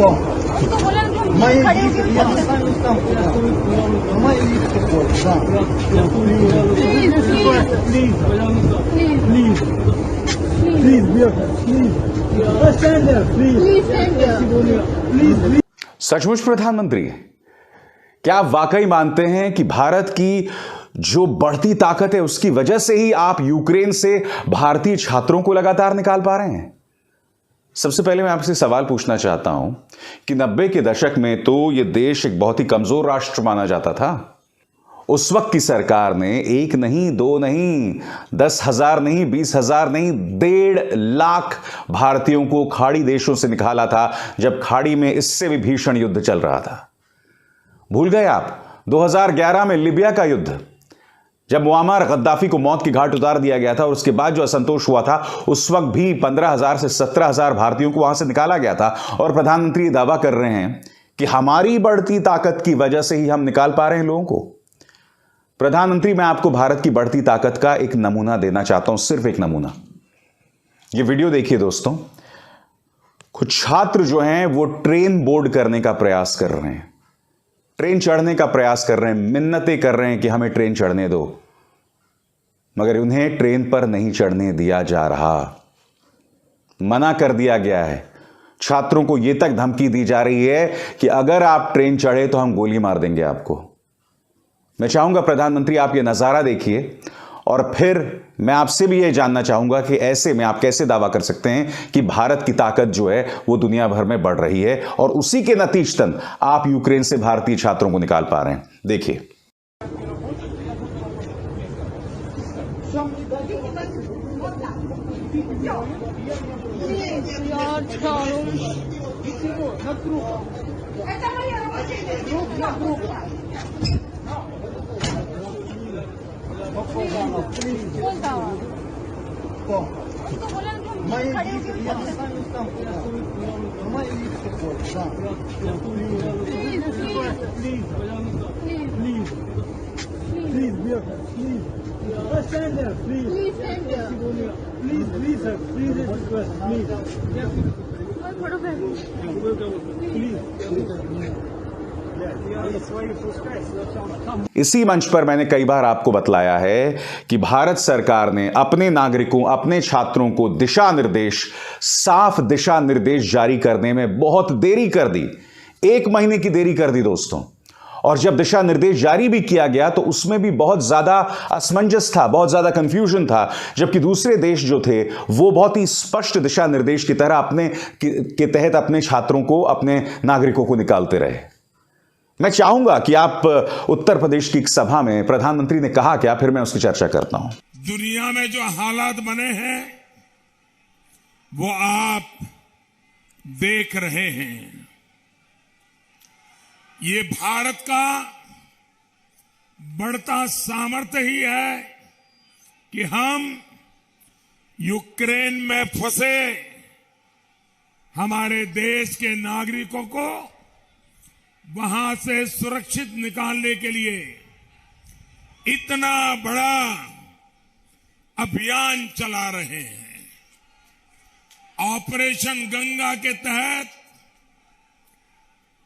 कौन? उसको बोला कि हम मैं खड़े होके मैं सचमुच प्रधानमंत्री, क्या आप वाकई मानते हैं कि भारत की जो बढ़ती ताकत है उसकी वजह से ही आप यूक्रेन से भारतीय छात्रों को लगातार निकाल पा रहे हैं? सबसे पहले मैं आपसे सवाल पूछना चाहता हूं कि 90 के दशक में तो यह देश एक बहुत ही कमजोर राष्ट्र माना जाता था। उस वक्त की सरकार ने एक नहीं, दो नहीं, 10,000 नहीं, 20,000 नहीं, 1.5 लाख भारतीयों को खाड़ी देशों से निकाला था, जब खाड़ी में इससे भी भीषण युद्ध चल रहा था। भूल गए आप 2011 में लीबिया का युद्ध, जब मुअम्मर गद्दाफी को मौत की घाट उतार दिया गया था और उसके बाद जो असंतोष हुआ था, उस वक्त भी 15,000 से 17,000 भारतीयों को वहां से निकाला गया था। और प्रधानमंत्री दावा कर रहे हैं कि हमारी बढ़ती ताकत की वजह से ही हम निकाल पा रहे हैं लोगों को। प्रधानमंत्री, मैं आपको भारत की बढ़ती ताकत का एक नमूना देना चाहता हूं, सिर्फ एक नमूना। यह वीडियो देखिए दोस्तों। कुछ छात्र जो हैं वो ट्रेन बोर्ड करने का प्रयास कर रहे हैं, ट्रेन चढ़ने का प्रयास कर रहे हैं, मिन्नतें कर रहे हैं कि हमें ट्रेन चढ़ने दो, मगर उन्हें ट्रेन पर नहीं चढ़ने दिया जा रहा, मना कर दिया गया है। छात्रों को यह तक धमकी दी जा रही है कि अगर आप ट्रेन चढ़े तो हम गोली मार देंगे आपको। मैं चाहूंगा प्रधानमंत्री आप यह नजारा देखिए और फिर मैं आपसे भी यह जानना चाहूंगा कि ऐसे में आप कैसे दावा कर सकते हैं कि भारत की ताकत जो है वो दुनिया भर में बढ़ रही है और उसी के नतीजतन आप यूक्रेन से भारतीय छात्रों को निकाल पा रहे हैं। देखिए। कौन? उसको बोला कि हम मैं खड़े होके इसी मंच पर मैंने कई बार आपको बतलाया है कि भारत सरकार ने अपने नागरिकों, अपने छात्रों को दिशा निर्देश, साफ दिशा निर्देश जारी करने में बहुत देरी कर दी। 1 महीने की देरी कर दी दोस्तों। और जब दिशा निर्देश जारी भी किया गया तो उसमें भी बहुत ज्यादा असमंजस था, बहुत ज्यादा कंफ्यूजन था, जबकि दूसरे देश जो थे वो बहुत ही स्पष्ट दिशा निर्देश की तरह अपने के तहत अपने छात्रों को, अपने नागरिकों को निकालते रहे। मैं चाहूंगा कि आप उत्तर प्रदेश की एक सभा में प्रधानमंत्री ने कहा क्या, फिर मैं उसकी चर्चा करता हूं। दुनिया में जो हालात बने हैं वो आप देख रहे हैं। ये भारत का बढ़ता सामर्थ्य ही है कि हम यूक्रेन में फंसे हमारे देश के नागरिकों को वहां से सुरक्षित निकालने के लिए इतना बड़ा अभियान चला रहे हैं। ऑपरेशन गंगा के तहत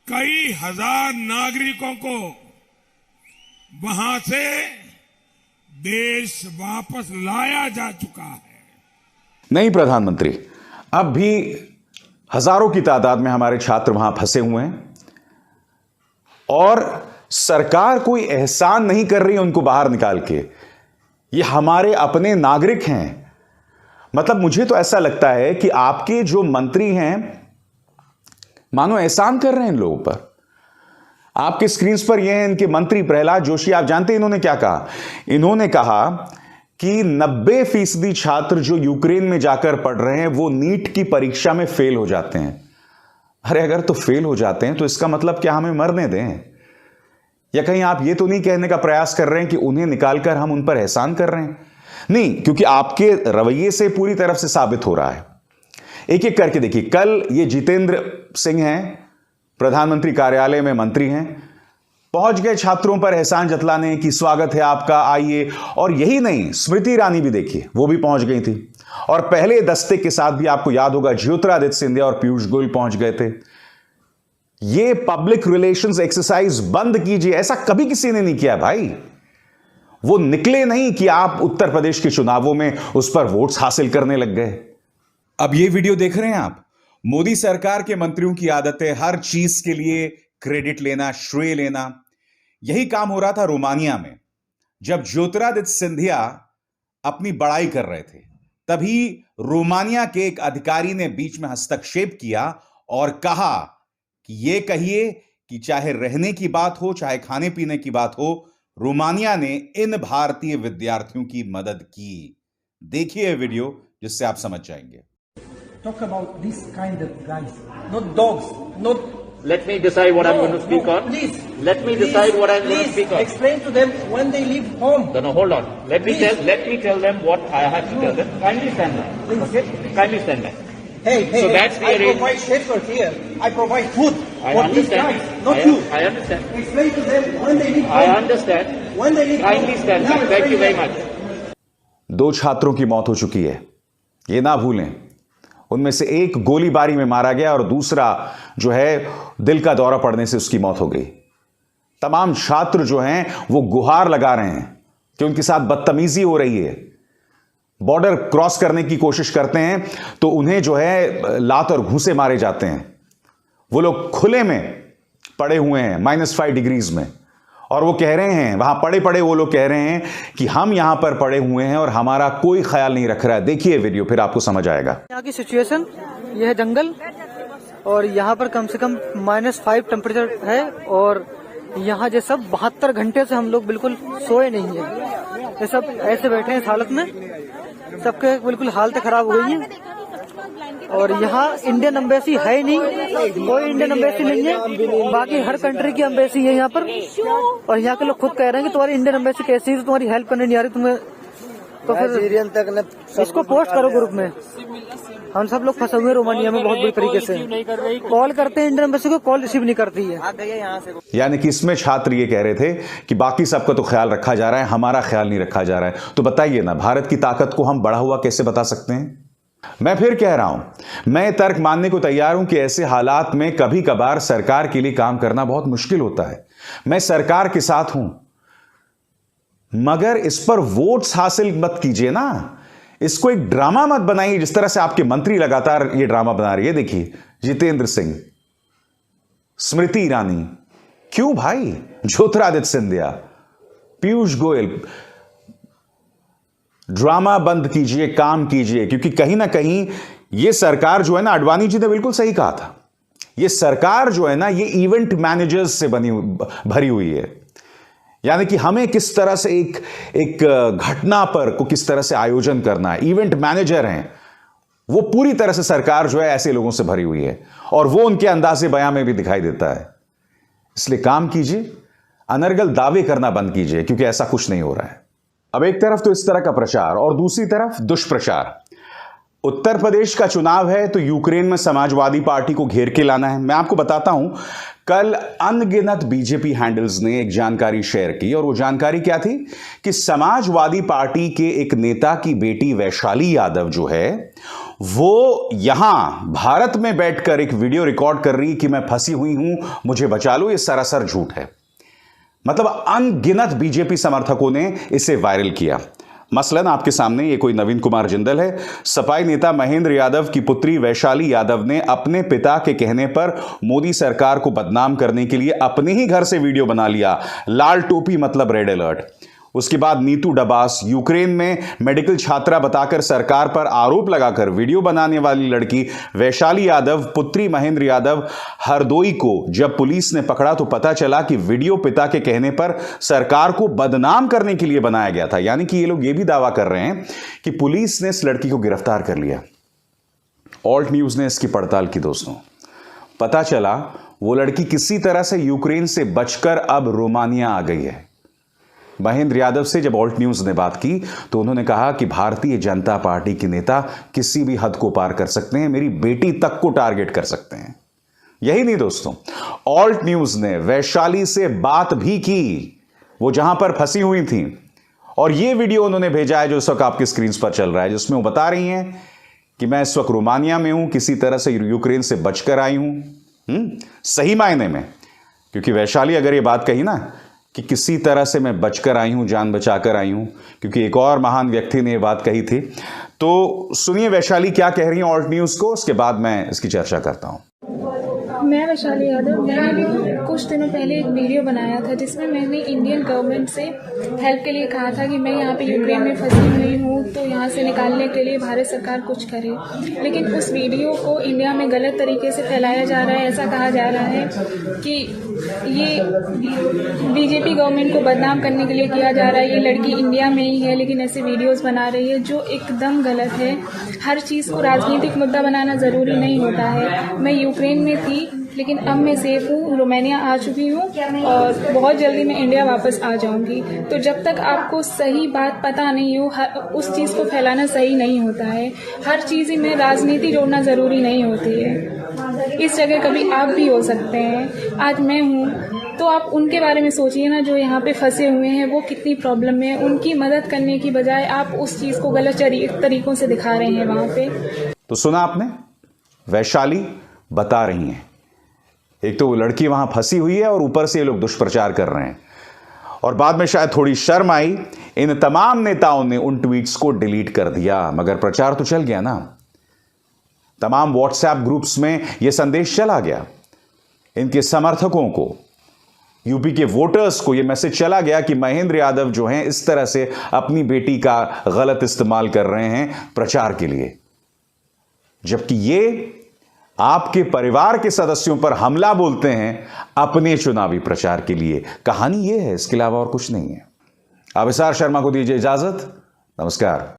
कई हजार नागरिकों को वहां से देश वापस लाया जा चुका है। नहीं प्रधानमंत्री, अब भी हजारों की तादाद में हमारे छात्र वहां फंसे हुए हैं और सरकार कोई एहसान नहीं कर रही उनको बाहर निकाल के। ये हमारे अपने नागरिक हैं। मतलब मुझे तो ऐसा लगता है कि आपके जो मंत्री हैं मानो एहसान कर रहे हैं इन लोगों पर। आपके स्क्रीन पर ये हैं इनके मंत्री प्रहलाद जोशी। आप जानते हैं इन्होंने क्या कहा? इन्होंने कहा कि 90% छात्र जो यूक्रेन में जाकर पढ़ रहे हैं वो नीट की परीक्षा में फेल हो जाते हैं। अरे अगर तो फेल हो जाते हैं तो इसका मतलब क्या हमें मरने दें? या कहीं आप ये तो नहीं कहने का प्रयास कर रहे हैं कि उन्हें निकालकर हम उन पर एहसान कर रहे हैं? नहीं, क्योंकि आपके रवैये से पूरी तरफ से साबित हो रहा है। एक एक करके देखिए। कल ये जितेंद्र सिंह हैं, प्रधानमंत्री कार्यालय में मंत्री हैं, पहुंच गए छात्रों पर एहसान जतलाने की, स्वागत है आपका, आइए। और यही नहीं, स्मृति ईरानी भी देखिए, वो भी पहुंच गई थी। और पहले दस्ते के साथ भी आपको याद होगा ज्योतिरादित्य सिंधिया और पीयूष गोयल पहुंच गए थे। ये पब्लिक रिलेशंस एक्सरसाइज बंद कीजिए। ऐसा कभी किसी ने नहीं किया भाई। वो निकले नहीं कि आप उत्तर प्रदेश के चुनावों में उस पर वोट्स हासिल करने लग गए। अब ये वीडियो देख रहे हैं आप, मोदी सरकार के मंत्रियों की आदत है हर चीज के लिए क्रेडिट लेना, श्रेय लेना। यही काम हो रहा था रोमानिया में। जब ज्योतिरादित्य सिंधिया अपनी बड़ाई कर रहे थे, तभी रोमानिया के एक अधिकारी ने बीच में हस्तक्षेप किया और कहा कि यह कहिए कि चाहे रहने की बात हो, चाहे खाने पीने की बात हो, रोमानिया ने इन भारतीय विद्यार्थियों की मदद की। देखिए वीडियो, जिससे आप समझ जाएंगे। Talk about this kind of guys, not dogs, not. Let me decide what I'm going to speak on. Please. Let me decide what I'm going to speak on. Explain to them when they leave home. No, hold on. Let me tell them what I have to tell them. Kindly stand by. Okay? Kindly stand by. Hey, So that's the I arrangement. provide shelter here. I provide food I for these understand. guys, not you. I understand. Explain to them when they leave home. I understand. When they leave Kindly home. stand Now by. Thank you explain very them. much. 2 छात्रों की मौत हो चुकी है, ये ना भूलें। उनमें से एक गोलीबारी में मारा गया और दूसरा जो है दिल का दौरा पड़ने से उसकी मौत हो गई। तमाम छात्र जो हैं वो गुहार लगा रहे हैं कि उनके साथ बदतमीजी हो रही है। बॉर्डर क्रॉस करने की कोशिश करते हैं तो उन्हें जो है लात और घूंसे मारे जाते हैं। वो लोग खुले में पड़े हुए हैं -5 डिग्रीज में, और वो कह रहे हैं, वहां पड़े पड़े वो लोग कह रहे हैं कि हम यहां पर पड़े हुए हैं और हमारा कोई ख्याल नहीं रख रहा है। देखिए वीडियो, फिर आपको समझ आएगा। यहाँ की सिचुएशन, यह है जंगल, और यहाँ पर कम से कम -5 टेम्परेचर है, और यहाँ ये सब 72 घंटे से हम लोग बिल्कुल सोए नहीं है। ये सब ऐसे बैठे हैं इस हालत में, सबके बिल्कुल हालत खराब हो गई है। और यहाँ इंडियन एम्बेसी है नहीं, कोई इंडियन एम्बेसी नहीं है, बाकी हर कंट्री की एम्बेसी है यहाँ पर। और यहाँ के लोग खुद कह रहे हैं कि तुम्हारी इंडियन एम्बेसी कैसी है, तुम्हारी हेल्प करने नहीं आ रही तुम्हें, तो फिर इसको पोस्ट करो ग्रुप में। हम सब लोग फंसे हुए रोमानिया में बहुत बुरी तरीके से। कॉल करते हैं इंडियन एम्बेसी को, कॉल रिसीव नहीं करती है। यानी कि इसमें छात्र ये कह रहे थे कि बाकी सबका तो ख्याल रखा जा रहा है, हमारा ख्याल नहीं रखा जा रहा है। तो बताइए ना, भारत की ताकत को हम बढ़ा हुआ कैसे बता सकते हैं? मैं फिर कह रहा हूं, मैं तर्क मानने को तैयार हूं कि ऐसे हालात में कभी कभार सरकार के लिए काम करना बहुत मुश्किल होता है। मैं सरकार के साथ हूं, मगर इस पर वोट्स हासिल मत कीजिए ना। इसको एक ड्रामा मत बनाइए, जिस तरह से आपके मंत्री लगातार ये ड्रामा बना रही है। देखिए, जितेंद्र सिंह, स्मृति ईरानी, क्यों भाई? ज्योतिरादित्य सिंधिया, पीयूष गोयल, ड्रामा बंद कीजिए, काम कीजिए। क्योंकि कहीं ना कहीं ये सरकार जो है ना, अडवाणी जी ने बिल्कुल सही कहा था, ये सरकार जो है ना, ये इवेंट मैनेजर्स से भरी हुई है। यानी कि हमें किस तरह से एक घटना पर को किस तरह से आयोजन करना है, इवेंट मैनेजर हैं वो। पूरी तरह से सरकार जो है ऐसे लोगों से भरी हुई है, और वो उनके अंदाजे बयां में भी दिखाई देता है। इसलिए काम कीजिए, अनर्गल दावे करना बंद कीजिए, क्योंकि ऐसा कुछ नहीं हो रहा है। अब एक तरफ तो इस तरह का प्रचार और दूसरी तरफ दुष्प्रचार। उत्तर प्रदेश का चुनाव है तो यूक्रेन में समाजवादी पार्टी को घेर के लाना है। मैं आपको बताता हूं, कल अनगिनत बीजेपी हैंडल्स ने एक जानकारी शेयर की, और वो जानकारी क्या थी कि समाजवादी पार्टी के एक नेता की बेटी वैशाली यादव जो है, वो यहां भारत में बैठकर एक वीडियो रिकॉर्ड कर रही कि मैं फंसी हुई हूं, मुझे बचा लो। ये सरासर झूठ है। मतलब अनगिनत बीजेपी समर्थकों ने इसे वायरल किया। मसलन आपके सामने ये कोई नवीन कुमार जिंदल है। सपाई नेता महेंद्र यादव की पुत्री वैशाली यादव ने अपने पिता के कहने पर मोदी सरकार को बदनाम करने के लिए अपने ही घर से वीडियो बना लिया, लाल टोपी मतलब रेड अलर्ट। उसके बाद नीतू डबास, यूक्रेन में मेडिकल छात्रा बताकर सरकार पर आरोप लगाकर वीडियो बनाने वाली लड़की वैशाली यादव, पुत्री महेंद्र यादव हरदोई को जब पुलिस ने पकड़ा तो पता चला कि वीडियो पिता के कहने पर सरकार को बदनाम करने के लिए बनाया गया था। यानी कि ये लोग ये भी दावा कर रहे हैं कि पुलिस ने इस लड़की को गिरफ्तार कर लिया। ऑल्ट न्यूज ने इसकी पड़ताल की दोस्तों। पता चला वो लड़की किसी तरह से यूक्रेन से बचकर अब रोमानिया आ गई है। महेंद्र यादव से जब ऑल्ट न्यूज ने बात की तो उन्होंने कहा कि भारतीय जनता पार्टी के नेता किसी भी हद को पार कर सकते हैं, मेरी बेटी तक को टारगेट कर सकते हैं। यही नहीं दोस्तों, ऑल्ट न्यूज ने वैशाली से बात भी की, वो जहां पर फंसी हुई थी, और यह वीडियो उन्होंने भेजा है जो इस वक्त आपकी स्क्रीन पर चल रहा है, जिसमें वो बता रही हैं कि मैं इस वक्त रोमानिया में हूं, किसी तरह से यूक्रेन से बचकर आई हूं, सही मायने में। क्योंकि वैशाली अगर ये बात कही ना कि किसी तरह से मैं बचकर आई हूं, जान बचाकर आई हूं, क्योंकि एक और महान व्यक्ति ने ये बात कही थी, तो सुनिए वैशाली क्या कह रही हैं ऑल्ट न्यूज को, उसके बाद मैं इसकी चर्चा करता हूं। मैं वैशाली यादव। मैंने कुछ दिनों पहले एक वीडियो बनाया था जिसमें मैंने इंडियन गवर्नमेंट से हेल्प के लिए कहा था कि मैं यहाँ पे यूक्रेन में फंसी हुई हूँ, तो यहाँ से निकालने के लिए भारत सरकार कुछ करे। लेकिन उस वीडियो को इंडिया में गलत तरीके से फैलाया जा रहा है। ऐसा कहा जा रहा है कि ये बीजेपी गवर्नमेंट को बदनाम करने के लिए किया जा रहा है, ये लड़की इंडिया में ही है लेकिन ऐसे वीडियोस बना रही है, जो एकदम गलत है। हर चीज़ को राजनीतिक मुद्दा बनाना ज़रूरी नहीं होता है। मैं यूक्रेन में थी लेकिन अब मैं सेफ हूँ, रोमानिया आ चुकी हूँ और बहुत जल्दी मैं इंडिया वापस आ जाऊँगी। तो जब तक आपको सही बात पता नहीं हो, उस चीज़ को फैलाना सही नहीं होता है। हर चीज़ में राजनीति जोड़ना ज़रूरी नहीं होती है। इस जगह कभी आप भी हो सकते हैं। आज मैं हूँ तो आप उनके बारे में सोचिए ना, जो यहाँ पे फंसे हुए हैं, वो कितनी प्रॉब्लम में, उनकी मदद करने की बजाय आप उस चीज़ को गलत तरीकों से दिखा रहे हैं वहाँ पे। तो सुना आपने, वैशाली बता रही हैं, एक तो वो लड़की वहां फंसी हुई है और ऊपर से ये लोग दुष्प्रचार कर रहे हैं। और बाद में शायद थोड़ी शर्म आई, इन तमाम नेताओं ने उन ट्वीट्स को डिलीट कर दिया, मगर प्रचार तो चल गया ना। तमाम व्हाट्सएप ग्रुप्स में यह संदेश चला गया, इनके समर्थकों को, यूपी के वोटर्स को यह मैसेज चला गया कि महेंद्र यादव जो हैं इस तरह से अपनी बेटी का गलत इस्तेमाल कर रहे हैं प्रचार के लिए, जबकि ये आपके परिवार के सदस्यों पर हमला बोलते हैं अपने चुनावी प्रचार के लिए। कहानी यह है, इसके अलावा और कुछ नहीं है। अभिसार शर्मा को दीजिए इजाजत। नमस्कार।